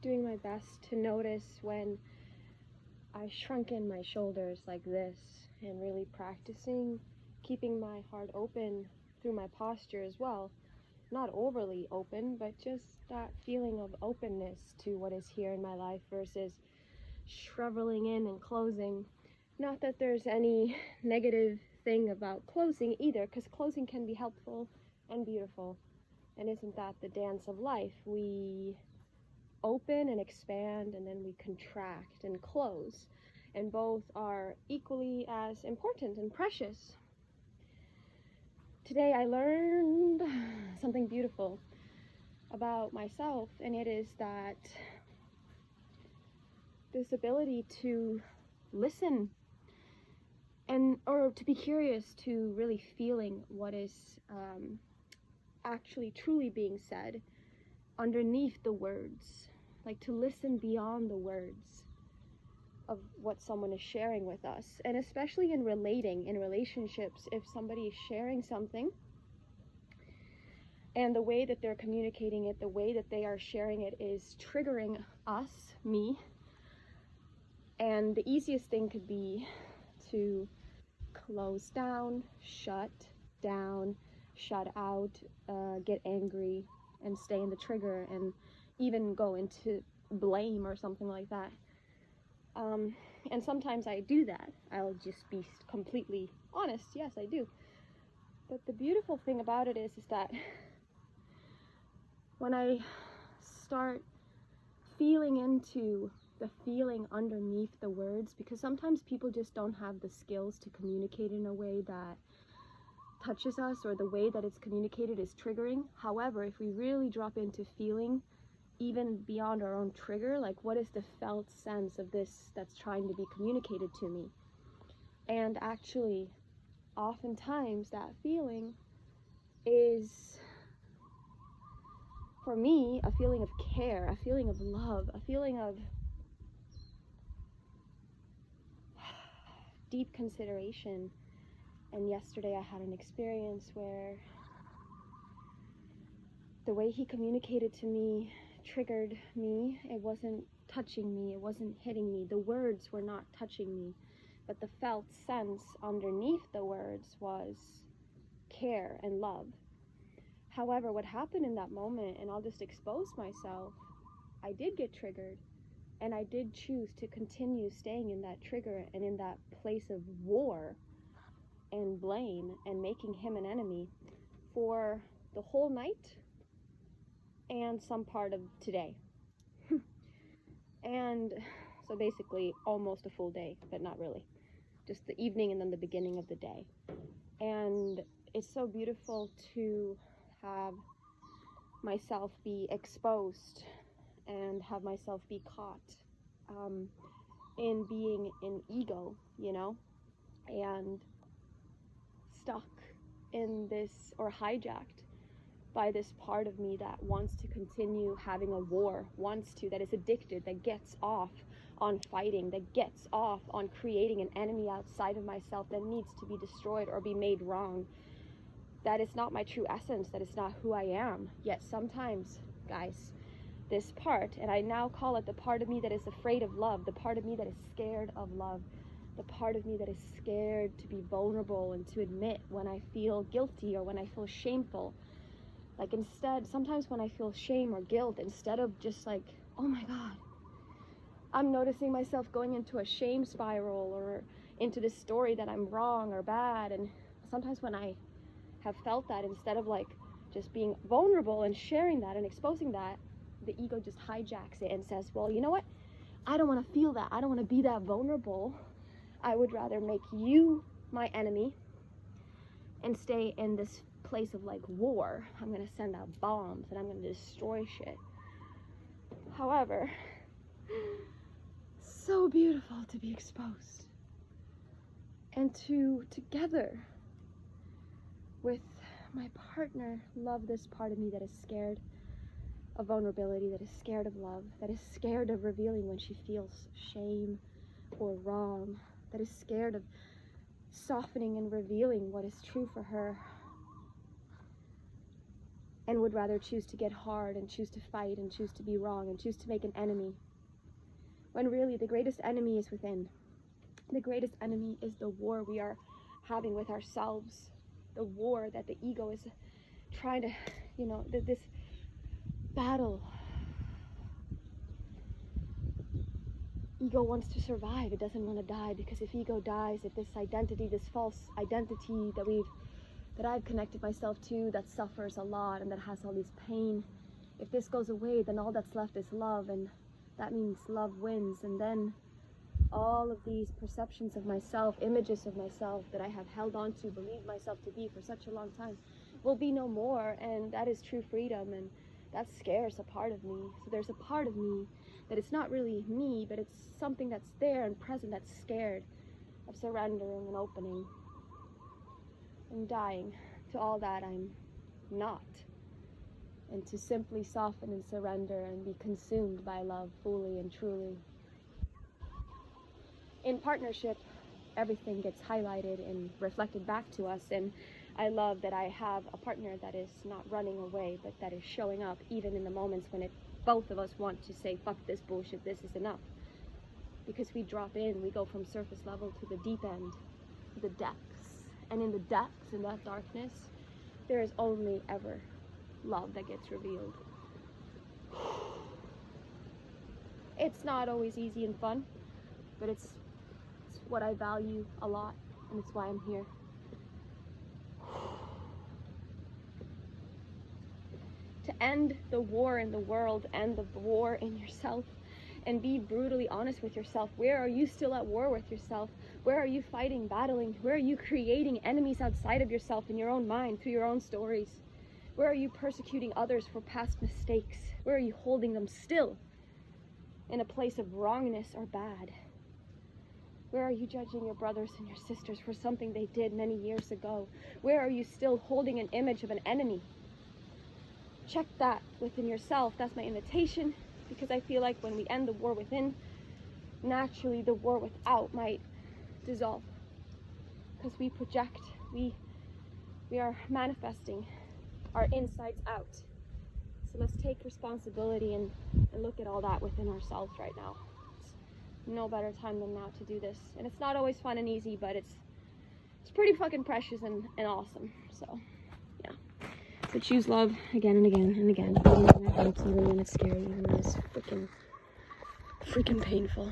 doing my best to notice when I shrunk in my shoulders like this, and really practicing keeping my heart open through my posture as well. Not overly open, but just that feeling of openness to what is here in my life versus shriveling in and closing. Not that there's any negative thing about closing either, because closing can be helpful and beautiful. And isn't that the dance of life? We open and expand, and then we contract and close. And both are equally as important and precious. Today I learned something beautiful about myself, and it is that this ability to listen or to be curious to really feeling what is actually truly being said underneath the words, like to listen beyond the words of what someone is sharing with us. And especially in relationships, if somebody is sharing something and the way that they're communicating it, the way that they are sharing it is triggering us, me, and the easiest thing could be to close down, shut out, get angry, and stay in the trigger, and even go into blame or something like that. And sometimes I do that. I'll just be completely honest. Yes, I do. But the beautiful thing about it is that when I start feeling into the feeling underneath the words, because sometimes people just don't have the skills to communicate in a way that touches us, or the way that it's communicated is triggering. However, if we really drop into feeling even beyond our own trigger, like what is the felt sense of this that's trying to be communicated to me? And actually, oftentimes that feeling is, for me, a feeling of care, a feeling of love, a feeling of deep consideration. And yesterday I had an experience where the way he communicated to me triggered me. It wasn't touching me, it wasn't hitting me, the words were not touching me, but the felt sense underneath the words was care and love. However, what happened in that moment, and I'll just expose myself, I did get triggered, and I did choose to continue staying in that trigger and in that place of war and blame and making him an enemy for the whole night and some part of today. And so basically almost a full day, but not really. Just the evening and then the beginning of the day. And it's so beautiful to have myself be exposed and have myself be caught in being in ego, and stuck in this, or hijacked by this part of me that wants to continue having a war, that is addicted, that gets off on fighting, that gets off on creating an enemy outside of myself that needs to be destroyed or be made wrong. That is not my true essence, that is not who I am. Yet sometimes, guys, this part, and I now call it the part of me that is afraid of love, the part of me that is scared of love, the part of me that is scared to be vulnerable and to admit when I feel guilty or when I feel shameful. Like, instead, sometimes when I feel shame or guilt, instead of just like, oh my God, I'm noticing myself going into a shame spiral or into this story that I'm wrong or bad. And sometimes when I have felt that, instead of like just being vulnerable and sharing that and exposing that, the ego just hijacks it and says, well, you know what? I don't want to feel that. I don't want to be that vulnerable. I would rather make you my enemy and stay in this place of like war. I'm gonna send out bombs and I'm gonna destroy shit. However, so beautiful to be exposed and to together with my partner love this part of me that is scared of vulnerability, that is scared of love, that is scared of revealing when she feels shame or wrong, that is scared of softening and revealing what is true for her. and would rather choose to get hard and choose to fight and choose to be wrong and choose to make an enemy, when really the greatest enemy is within. The greatest enemy is the war we are having with ourselves, the war that the ego is trying to, this battle. Ego wants to survive. It doesn't want to die, because if ego dies, if this identity, this false identity that I've connected myself to, that suffers a lot and that has all this pain, if this goes away, then all that's left is love, and that means love wins. And then all of these perceptions of myself, images of myself that I have held on to, believed myself to be for such a long time, will be no more. And that is true freedom, and that scares a part of me. So there's a part of me that it's not really me, but it's something that's there and present, that's scared of surrendering and opening and dying to all that I'm not, and to simply soften and surrender and be consumed by love fully and truly. In partnership, everything gets highlighted and reflected back to us, and I love that I have a partner that is not running away, but that is showing up even in the moments when both of us want to say, fuck this bullshit, this is enough. Because we drop in, we go from surface level to the deep end, to the depths. And in the depths, in that darkness, there is only ever love that gets revealed. It's not always easy and fun, but it's what I value a lot, and it's why I'm here. To end the war in the world, end the war in yourself, and be brutally honest with yourself. Where are you still at war with yourself? Where are you fighting, battling? Where are you creating enemies outside of yourself in your own mind, through your own stories? Where are you persecuting others for past mistakes? Where are you holding them still in a place of wrongness or bad? Where are you judging your brothers and your sisters for something they did many years ago? Where are you still holding an image of an enemy? Check that within yourself. That's my invitation, because I feel like when we end the war within, naturally the war without might dissolve, because we project, we are manifesting our insides out. So let's take responsibility and look at all that within ourselves right now. It's no better time than now to do this, and it's not always fun and easy, but it's pretty fucking precious and awesome. So yeah. So choose love again and again and again, even when it hurts, even when it's scary, even when it's freaking painful.